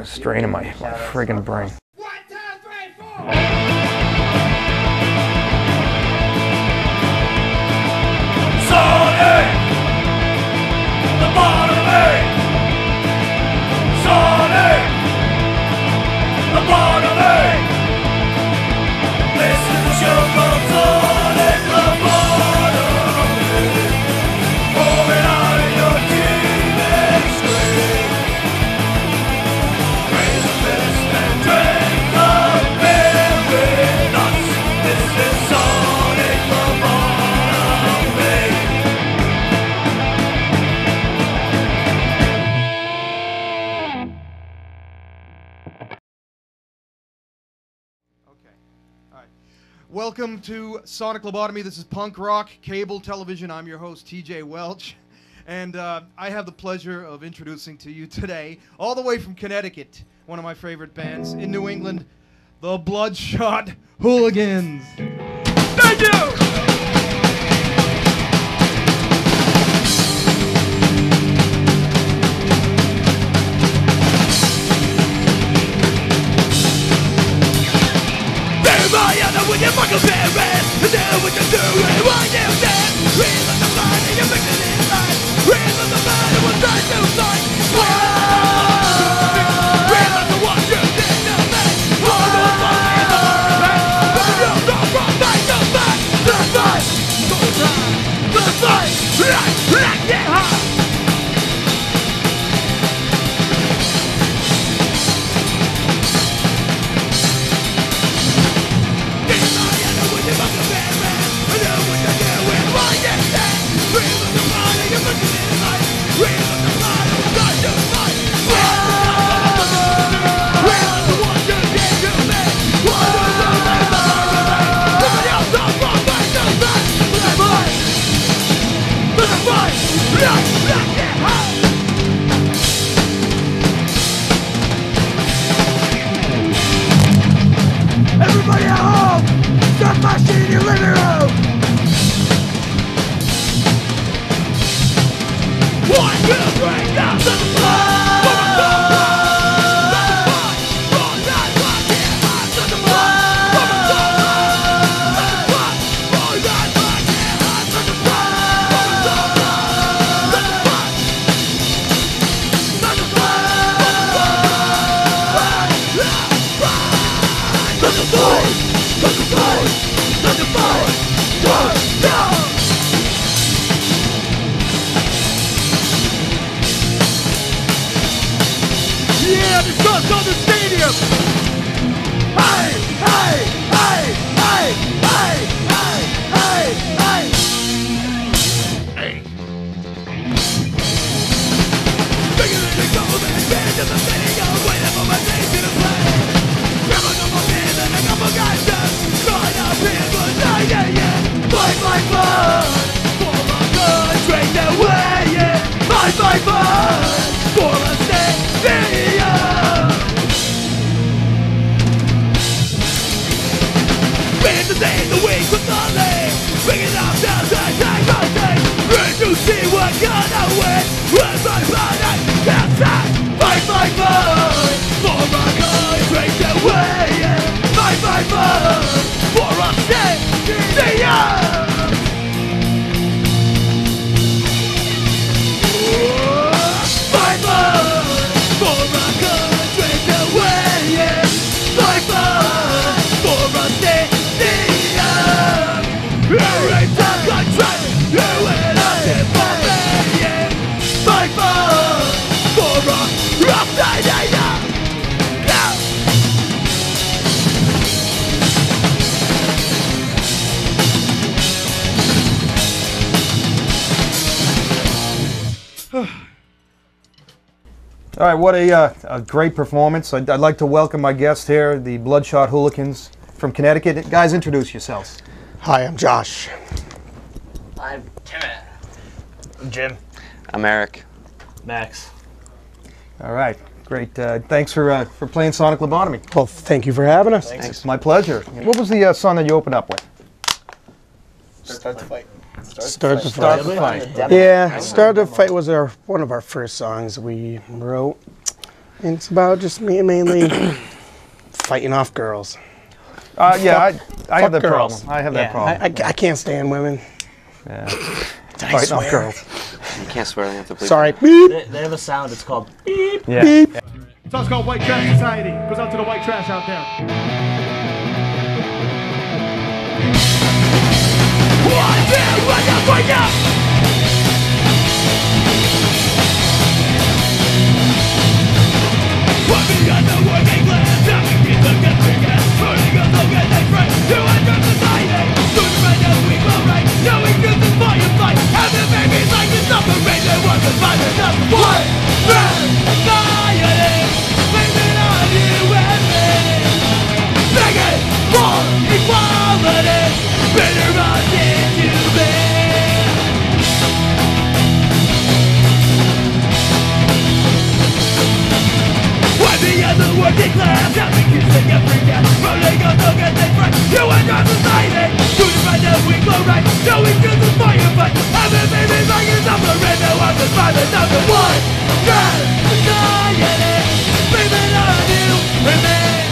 a strain in my friggin' brain. 1, 2, 3, 4. Sonic! Lobotomy! Sonic! Lobotomy! This is the show called Sonic Lobotomy. Pouring out of your TV screen. Raise a fist and drink the beer with us. This is Sonic Lobotomy. Okay. All right. Welcome to Sonic Lobotomy. This is punk rock, cable television. I'm your host, TJ Welch. And I have the pleasure of introducing to you today, all the way from Connecticut, one of my favorite bands in New England, the Bloodshot Hooligans. Thank you! With your fucking parents, and do what you do and what you said. Read on the mind and you're mixing it in life. Read on the mind and we'll try to fight. Read on the one you did to me. All the one is the man. But you don't know from back to back. The fight, the fight, like it hard. Everybody at home, stop my shit in your living room. 1, 2, 3, down to the floor. Yeah, the sun's on the stadium. Hey, hey, hey, hey, hey, hey, hey, hey. Hey. Bigger than the gold and better than the stadium. Waiting for my days to play. Grab a couple men and a couple guys just trying to be good. Yeah, yeah. Fight, fight, fight. For my country, the way, yeah. Fight, fight, fight. For a stadium. Bring the day, the week with the lane. Bring it up down to take my day. Ready to see what gonna win. When my body can't stop. Fight, fight, fight. For my country, the way, yeah. Fight, fight, fight. For a stadium. Fight, fight. For my country, the way, yeah. Fight, fight. For a stadium. Every time I try, you and I did for me, yeah. Fight, fight. For a stadium. All right, what a great performance. I'd like to welcome my guest here, the Bloodshot Hooligans from Connecticut. Guys, introduce yourselves. Hi, I'm Josh. I'm Timmy. I'm Jim. I'm Eric. Max. All right, great. Thanks for playing Sonic Lobotomy. Well, thank you for having us. It's my pleasure. What was the song that you opened up with? Start the fight. Start the fight. Yeah, Start the Fight was one of our first songs we wrote. And it's about just mainly fighting off girls. Yeah, I have that girls. problem. I have that problem. I can't stand women. Yeah. Did I Fighting off swear? girls. You can't swear. You have to bleep. Sorry. Beep. They have a sound. It's called beep. Yeah. Beep. So it's called White Trash Society. Goes out to the white trash out there. Working class, having kids and get free gas, rolling on the get they friend. You and your society, doing right now we go right. Knowing good is firefight, having babies like it's up the red. Now I'm just by the number one. Trash society, breathing on you remain.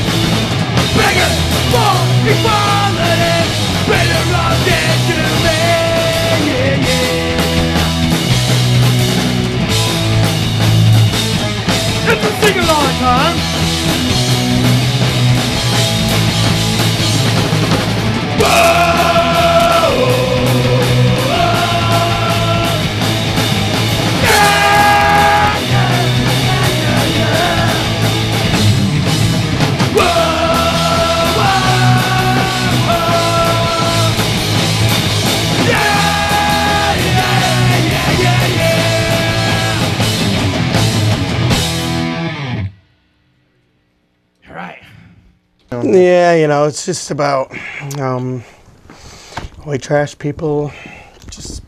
Bigger, more equality, better off than to me. Yeah, yeah. It's a sing-along time. Yeah, you know, it's just about white trash people just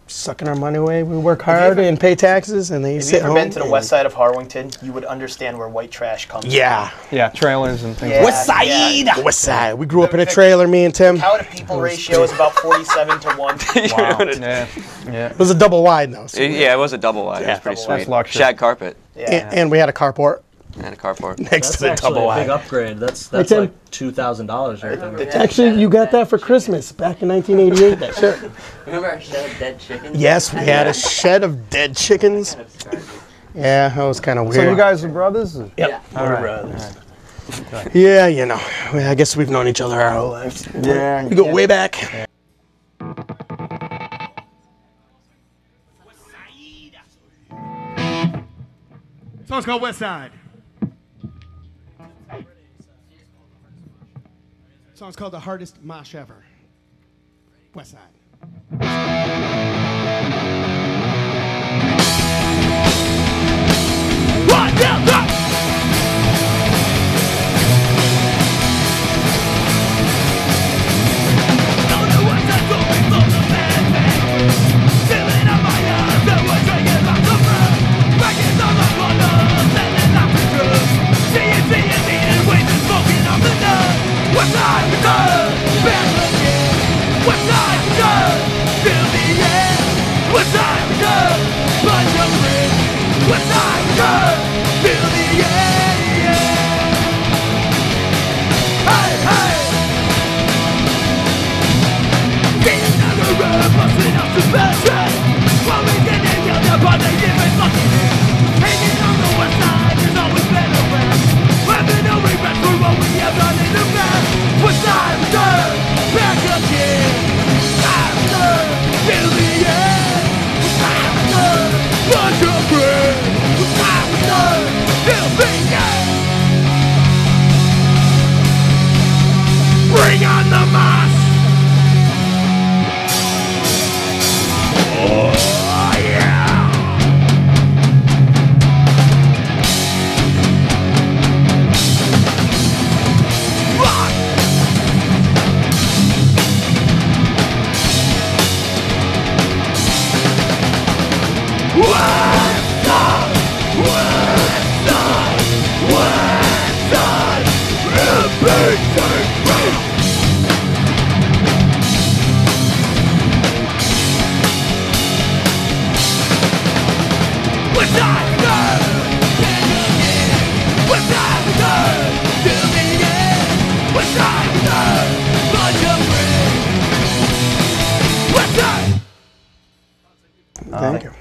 sucking our money away. We work hard and pay taxes, and they If sit you ever home. been to the west side of Harwington, you would understand where white trash comes Yeah. Yeah, trailers and things Yeah. like West Side! Yeah. West Side. We grew up in a trailer, me and Tim. from. Cow to people ratio is about 47 to 1. that. Yeah, yeah. It was a double wide, though. So Yeah, it was a double wide. It was pretty double sweet. That's luxury. Shag carpet and we had a carport and a carport. next That's to the actually double a big wide. upgrade. That's Tim. like $2,000 right there. Actually, you got that for Christmas back in 1988, that shirt. Remember our shed of dead chickens? Yes, we had a shed of dead chickens. Yeah, that was kind of weird. So you guys are brothers? Yep. All right. Brothers. Yeah, you know, I guess we've known each other our whole lives. Yeah. We go way back. Song's called West Side. Song's called The Hardest Mosh Ever. West Side. What's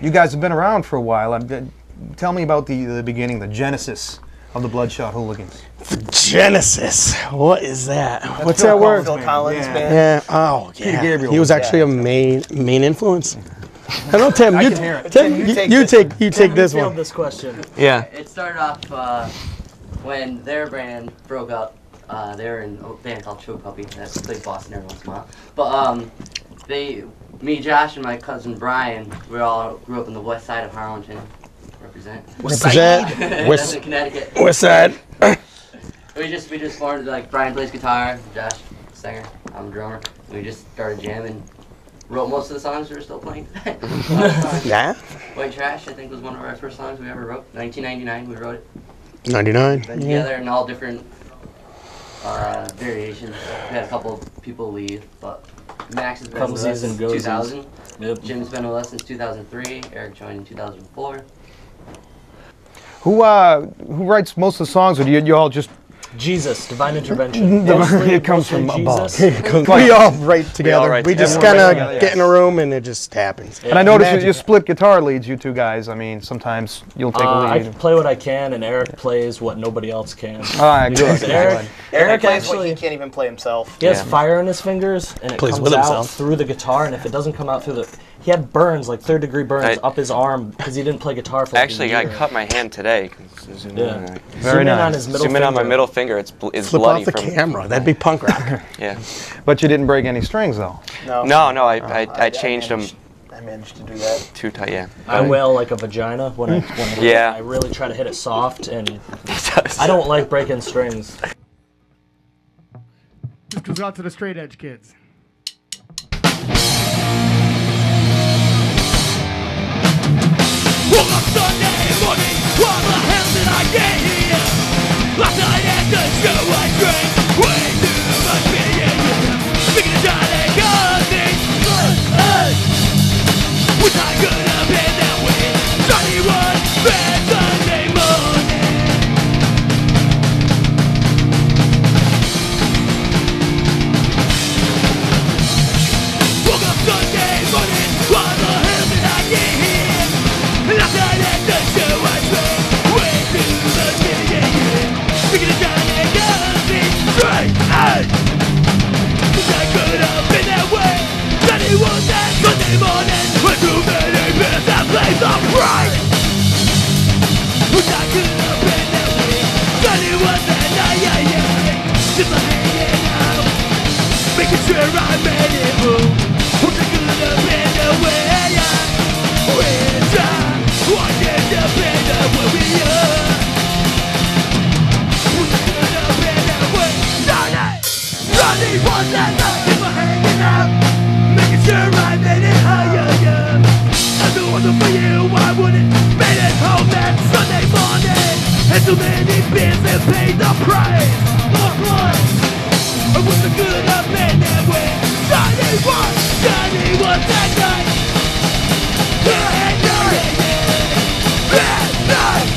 you guys have been around for a while. Tell me about the beginning, the genesis of the Bloodshot Hooligans. Genesis. What is that? What's that word? Phil Collins, Yeah. man. Yeah. Oh, Peter yeah. Gabriel He was was actually a main influence. I know, Tim. I You, can hear it. Tim, You you take you this take you take this Failed one. this question. Yeah. It started off when their band broke up. They were in a band called Choke Puppy that plays Boston every once in a while. But me, Josh, and my cousin Brian, we all grew up on the west side of Harlingen. Represent. Represent. That's in Connecticut. West Side. We just formed, like, Brian plays guitar, Josh singer, I'm a drummer. We just started jamming. Wrote most of the songs we're still playing today. Yeah. White Trash, I think, was one of our first songs we ever wrote. 1999, we wrote it. 99. Been together in all different variations. We had a couple of people leave, but Max has been with us since 2000. Yep. Jim's been with us since 2003. Eric joined in 2004. Who writes most of the songs, or do you all just Jesus, divine intervention. Mostly- it comes mostly from above? Jesus. We all write together. write We just together. kind Everyone writes of get in a room and it just happens. And I noticed Magic. you split guitar leads, you two guys. I mean, sometimes you'll take a I lead. play what I can, and Eric plays what nobody else can. All right, Because good. Eric Eric plays actually what he can't even play himself. he has Yeah. fire in his fingers, and it Plays comes with out himself. through the guitar. And if it doesn't come out through the, he had burns, like third-degree burns, I- up his arm because he didn't play guitar for like Actually, a I year. cut my hand today. Zoom Yeah. in. Very Zoom in on nice. his middle Zoom in on my finger. middle finger. It's Flip bloody off the from. camera. That'd be punk rock. Yeah. But you didn't break any strings, though. No, I changed them I managed to do that. too tight. Yeah. I wail like a vagina when I hit Yeah. it. I really try to hit it soft, and I don't like breaking strings. This goes out to the straight edge kids. Woke up Sunday morning, what the hell did I get here? Last night at the show I drank way too much beer. Speaking of Johnny Cousins, wish I could have been that way. Johnny was bad Sunday morning. Woke up Sunday morning, what the hell did I get here? Last night at the show I drank way too much beer. Speaking of Johnny Cousins, straight edge. Wish I could have been that way. Johnny was that Sunday morning with too many beers that blazed up bright. Wish I could have been that way. Johnny was that night, just hanging out, making sure I made it home. Wish I could have been that way. Wish I wanted to be that way we are. Wish I could have been that way. Johnny was that night, just hanging out, making sure I made it higher. If it wasn't for you, I wouldn't made it home that Sunday morning. And too many beers that paid the price. I wish I could have been that way. Johnny was that night. That night. That night.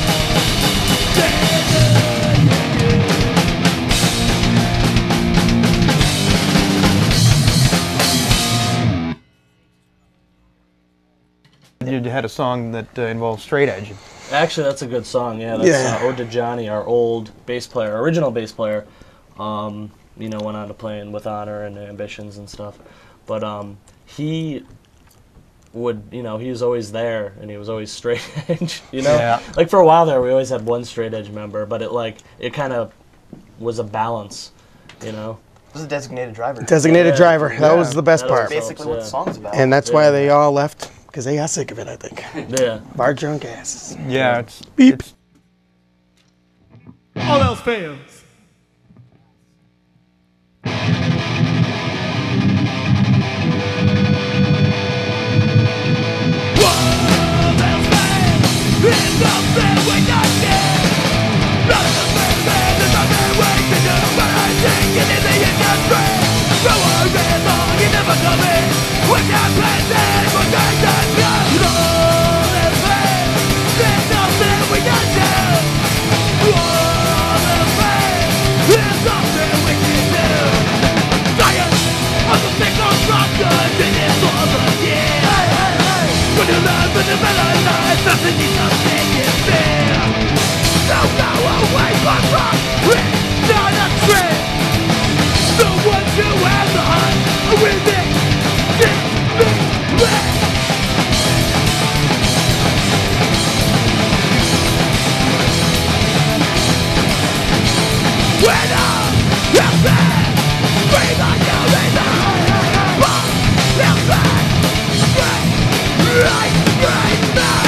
You had a song that involved straight edge. Actually, that's a good song. Yeah, that's Yeah. Ode to Johnny, our old bass player, original bass player. You know, went on to play in With Honor and Ambitions and stuff. But he would, you know, he was always there, and he was always straight edge. You know, Yeah. like for a while there, we always had one straight edge member, but it kind of was a balance. You know. This is a designated driver. Designated Yeah. driver. That was the best That part. was Basically what the Yeah. song's about. And that's why they all left, because they got sick of it, I think. Yeah. Bar drunk asses. Yeah, it's Beep. All else fails. When you love the middle of night, nothing needs to make it fair. So go away from rock, it's not a trend. The ones who have the hunt are with it, disrespect. When I'm bad, breathe on your rhythm. Walk, feel bad, right, back.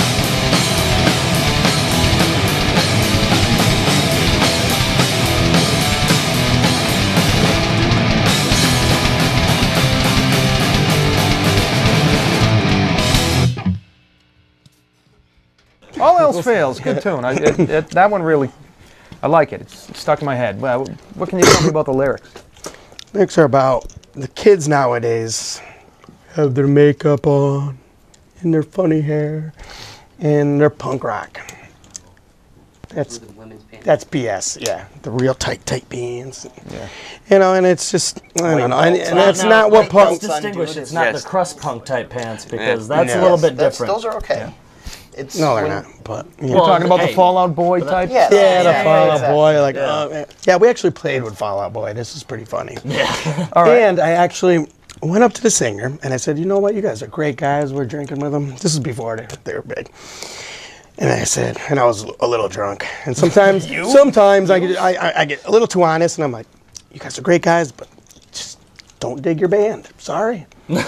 All else fails. Good tune. That one really, I like it. It's stuck in my head. Well, what can you tell me about the lyrics? Lyrics are about the kids nowadays have their makeup on and their funny hair and their punk rock. That's BS, yeah. The real tight bands. Yeah. You know, and it's just, I don't know. And that's not what punk... Let's distinguish. It's not the crust punk type pants because that's a little bit different. Those are okay. Yeah. It's no, they're not. But you're talking about the Fallout Boy type. Yeah, the Fallout Boy. Like, yeah, we actually played with Fallout Boy. This is pretty funny. Yeah. All right. And I actually went up to the singer and I said, you know what? You guys are great guys. We're drinking with them. This is before they were big. And I said, and I was a little drunk. And sometimes, I get a little too honest, and I'm like, you guys are great guys, but just don't dig your band. Sorry. And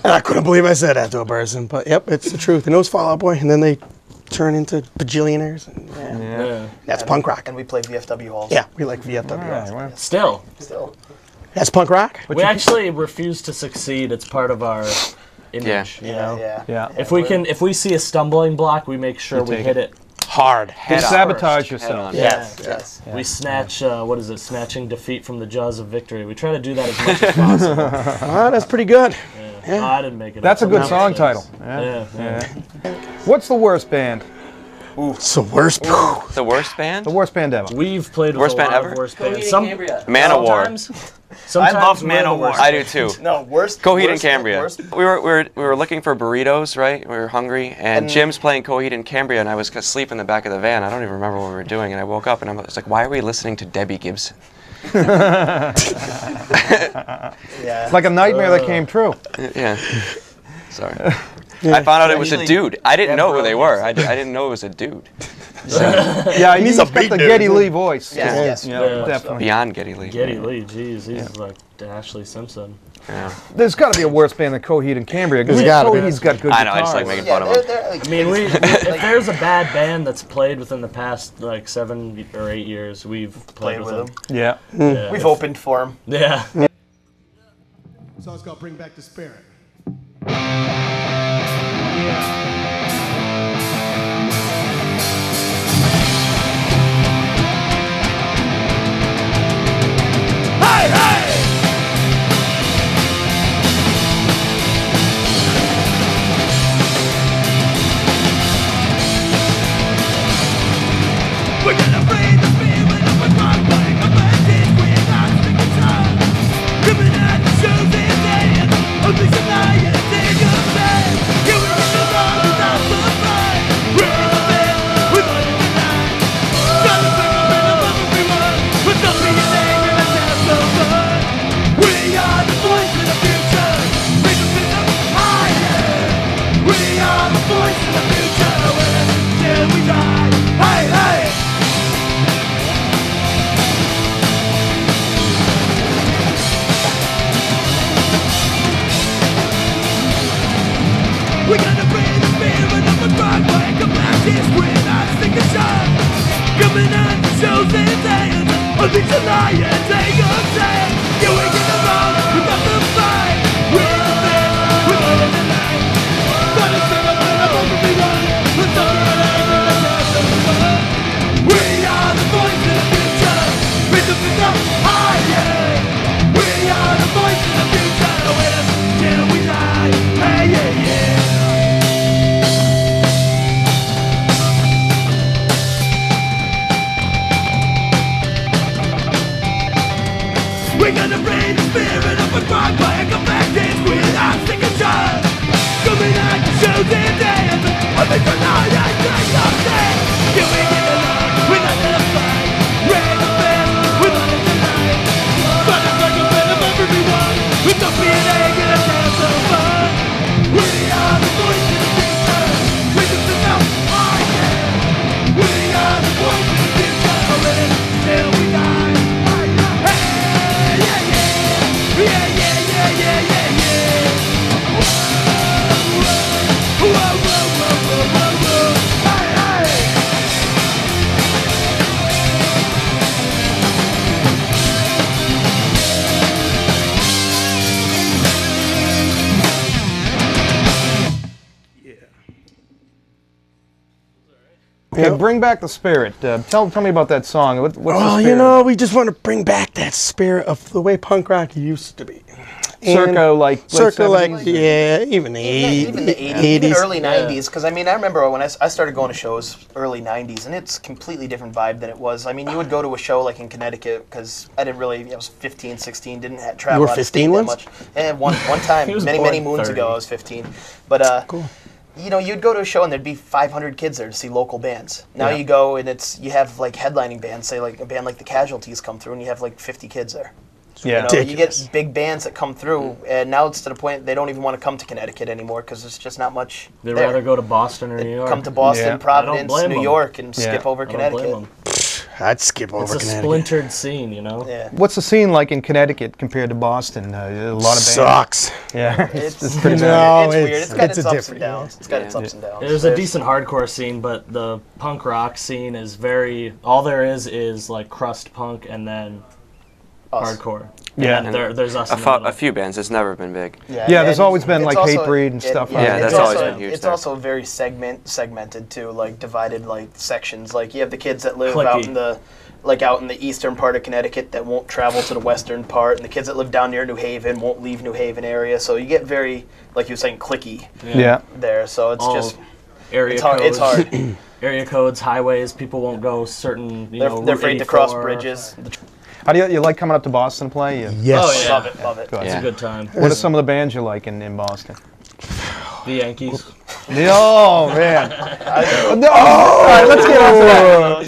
I couldn't believe I said that to a person, but yep, it's the truth. And it was Fall Out Boy, and then they turn into bajillionaires. And, that's punk rock. And we play VFW halls. Yeah, we like VFW halls. Well. Still. That's punk rock. We actually refuse to succeed. It's part of our image, you know? Yeah. If we see a stumbling block, we make sure we hit it hard. You sabotage yourself. Yes. We snatch, what is it, snatching defeat from the jaws of victory. We try to do that as much as possible. Oh, that's pretty good. Yeah. No, I didn't make it That's up. a good song title. Yeah. What's the worst band? It's the worst. The worst band? The worst band ever. We've played with Worst a band lot ever? of worst bands. I love Manowar. I do too. No, worst. Coheed and Cambria. We were looking for burritos, right? We were hungry, and Jim's playing Coheed and Cambria, and I was asleep in the back of the van. I don't even remember what we were doing, and I woke up and I was like, "Why are we listening to Debbie Gibson?" It's like a nightmare that came true. Yeah. Sorry. I found out it was a dude. I didn't know who they were. I didn't know it was a dude. So. Yeah, he's got the Geddy Lee voice. Yes. Definitely. Beyond Geddy Lee. Geddy Lee, jeez, he's like Ashley Simpson. Yeah. There's got to be a worse band than Coheed and Cambria because There's gotta be. Coheed's got good I know. I guitars. just like making fun of them. I mean, if there's a bad band that's played within the past like 7 or 8 years, we've played with them. Yeah. We've opened for them. Yeah. So it's called Bring Back the Spirit. Hey, hey! We're gonna breathe the spirit of a drunk body commanded without thinking time. Coming at the shows in day, only tonight and take a stand. You will get the wrong without the fight. We're in the bed, we're not in the night. Gotta pick up in above everyone, but don't be an angry and have no fun. We are the voice of the future. Make us feel higher. We are the voice of the future. Till we die. Hey, hey! We're gonna breathe the spirit of a drug like a practice with our stinking shot. Coming on the shows and dance, only tonight and take a stand. You ain't gonna run, we got the fight. We're in the bed, we're not in the night. Gotta sing up and above everyone. Let's talk about anger, let's have some fun. We are the voice of the future. With the finger higher. We are the voice of the future. With us till we die. Hey, yeah, yeah. We're gonna bring the spirit of a drug like a practice with our stinking shot. Coming out the shows and dance, Okay, bring back the spirit. Tell me about that song. What's the Oh, spirit? you know, we just want to bring back that spirit of the way punk rock used to be. Circa like late Circa like 70s? yeah, even the 80s. Even the 80s, even early 90s. Because I mean, I remember when I started going to shows early 90s, and it's a completely different vibe than it was. I mean, you would go to a show like in Connecticut, because I didn't really, I was 15, 16, didn't travel You were out of 15 state that once? much. And one time, He was many born moons 30. ago, I was 15. But Cool. you know, you'd go to a show and there'd be 500 kids there to see local bands. Now Yeah. you go and you have like headlining bands, say like a band like the Casualties come through, and you have like 50 kids there. Yeah. You know, you Ridiculous. get big bands that come through, and now it's to the point they don't even want to come to Connecticut anymore because there's just not much. They'd there. rather go to Boston or They New York. come to Boston, Yeah. Providence, blame New them. York, and Yeah. skip over I don't blame Connecticut. them. I'd skip over It's a Connecticut. splintered scene, you know? Yeah, What's the scene like in Connecticut compared to Boston? A lot of bands. Sucks. Yeah, it's pretty No, bad. it's weird. It's got it's its a ups different- and downs. It's got its ups and downs. There's a decent hardcore scene, but the punk rock scene is all there is like crust punk and then Us. hardcore. Yeah. And there's us. A, in the middle. a few bands. It's never been big. Yeah, there's and always been, it's like, also- Hatebreed and stuff like that. it's That's always also- been huge It's there. also very segmented too, like divided like sections. Like you have the kids that live Clicky. out in the eastern part of Connecticut that won't travel to the western part, and the kids that live down near New Haven won't leave New Haven area. So you get very, like you were saying, clicky Yeah. there. So it's All just area it's hard. codes. It's hard. Area codes, highways. People won't go certain. They're Route afraid to cross 84. bridges. How do you like coming up to Boston to play? Yes. Oh, yeah. Love it, love it. Good. It's Yeah. a good time. What are some of the bands you like in Boston? The Yankees. Oh man! No. All right, let's get on to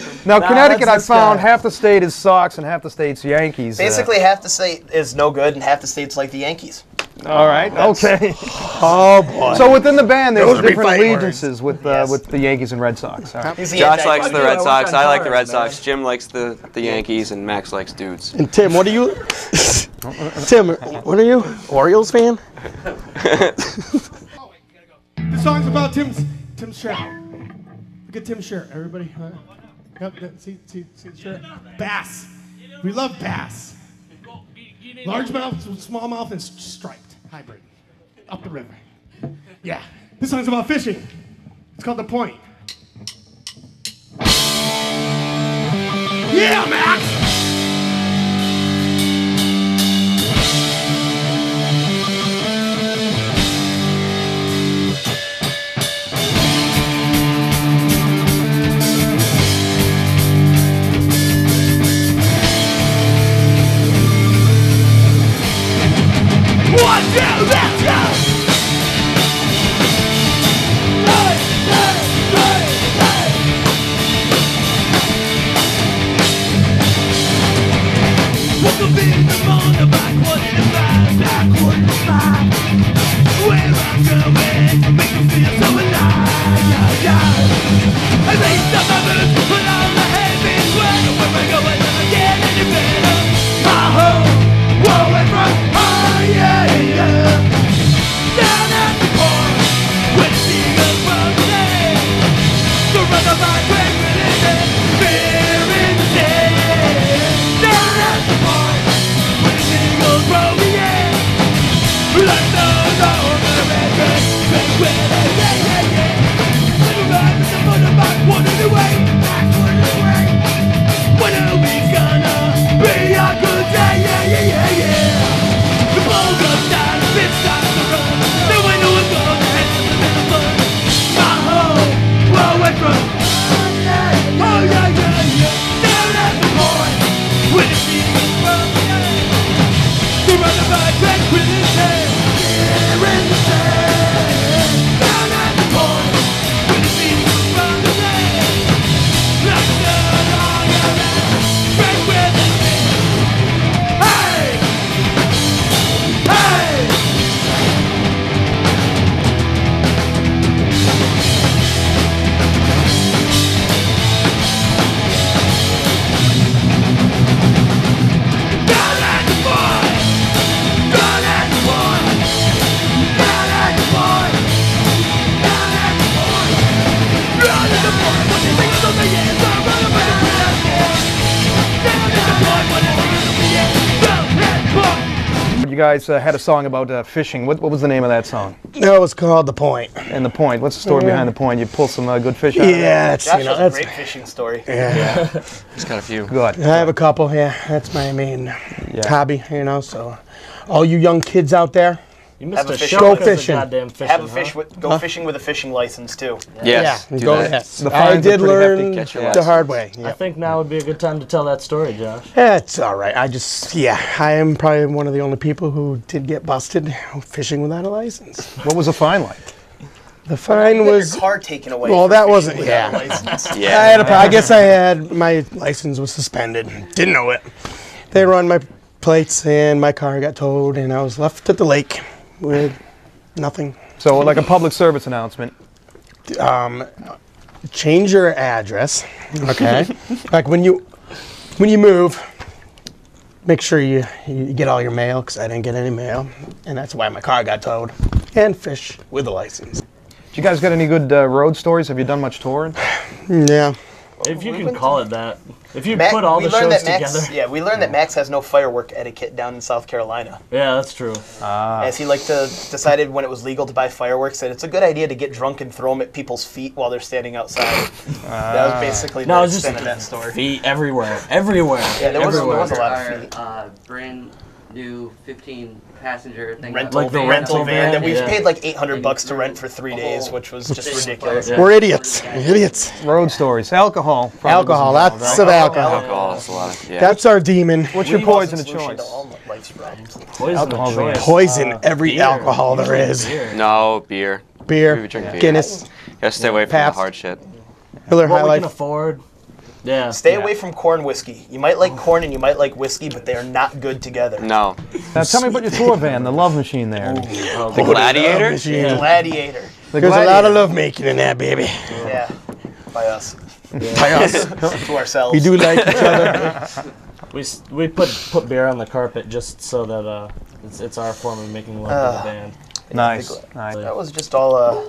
that. Now, Connecticut, I let's found go. half the state is Sox and half the state's Yankees. Basically, half the state is no good, and half the state's like the Yankees. All right. Okay. Oh boy. So within the band, there's Those would be different fighting allegiances with Yes. with the Yankees and Red Sox. All right. He's the Josh anti- likes the I Red work Sox. on I like the cars, Red man. Sox. Jim likes the Yankees, and Max likes dudes. And Tim, what are you? Tim, what are you? Orioles fan? The song's about Tim's shirt. Look at Tim's shirt, everybody. Yep, see the shirt? Bass. We love bass. Largemouth, smallmouth, and striped hybrid. Up the river. Yeah. This song's about fishing. It's called The Point. Yeah, Max! One, two, let's go! Hey, hey, hey, hey. you guys had a song about fishing. What was the name of that song? That was called The Point. And the point. What's the story behind the point? You pull some good fish out of Yeah, it? it's, Josh you know, has a that's, great fishing story. yeah. He's got a few. Good. I have a couple, yeah. That's my main hobby, you know, so all you young kids out there, You missed Have a a fish- show Go because of fishing. goddamn fishing. Have a huh? fish with go fishing with a fishing license too. Yes. yeah, do go that. ahead. The I fines are did pretty hefty. learn Get your the license. hard way. I Yeah. think now would be a good time to tell that story, Josh. It's all right. I am probably one of the only people who did get busted fishing without a license. What was the fine like? The fine You got was, your car taken away. well, for that fishing wasn't, without a yeah. license. Yeah. I guess I had, my license was suspended. Didn't know it. They run my plates and my car got towed and I was left at the lake with nothing. So, like a public service announcement. Change your address, okay? Like when you move, make sure you get all your mail, because I didn't get any mail, and that's why my car got towed. And fish with a license. You guys got any good road stories? Have you done much touring? Yeah. If you can call it that. If you Mac- put all we the learned shows that Max, together. Yeah, we learned that Max has no firework etiquette down in South Carolina. Yeah, that's true. As he decided when it was legal to buy fireworks that it's a good idea to get drunk and throw them at people's feet while they're standing outside. That was basically No, the it's just extent of that story. feet everywhere. Everywhere. Yeah, there was a lot of Our feet. brand new 15-passenger thing. Rental Like the van, rental van, that we yeah. paid like $800 to rent for 3 days, which was just ridiculous. Yeah. We're idiots. Idiots. Road stories. Alcohol. probably Alcohol, was involved, lots right? of alcohol. Alcohol is a lot of, yeah. That's our demon. What's your poison of Solution to choice? all life's problems. Poison Alcohol's of choice. Poison every Beer. alcohol there is. Beer. No, beer. Beer, We drink beer. Guinness, Gotta stay away from Pabst. the hard shit. Miller High What we can Life. afford. Yeah. Stay away from corn whiskey. You might like corn and you might like whiskey, but they are not good together. No. Now, tell me about your tour van, the Love Machine there. The Gladiator? Machine. Gladiator. The There's a lot Gladiator. of love making in that, baby. Yeah. By us. By us. To ourselves. We do like each other. We put beer on the carpet just so that it's our form of making love to the band. Nice. Nice. That was just all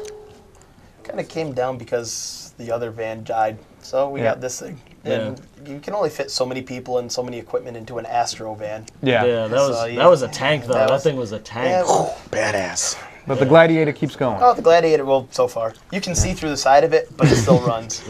kind of came down because the other van died. So we got this thing. And you can only fit so many people and so many equipment into an Astro van. Yeah. Yeah, So, that was a tank though. that That was- thing was a tank. Yeah, well, Badass. But the Gladiator keeps going. oh, the Gladiator, well, so far. You can see through the side of it, but it still runs.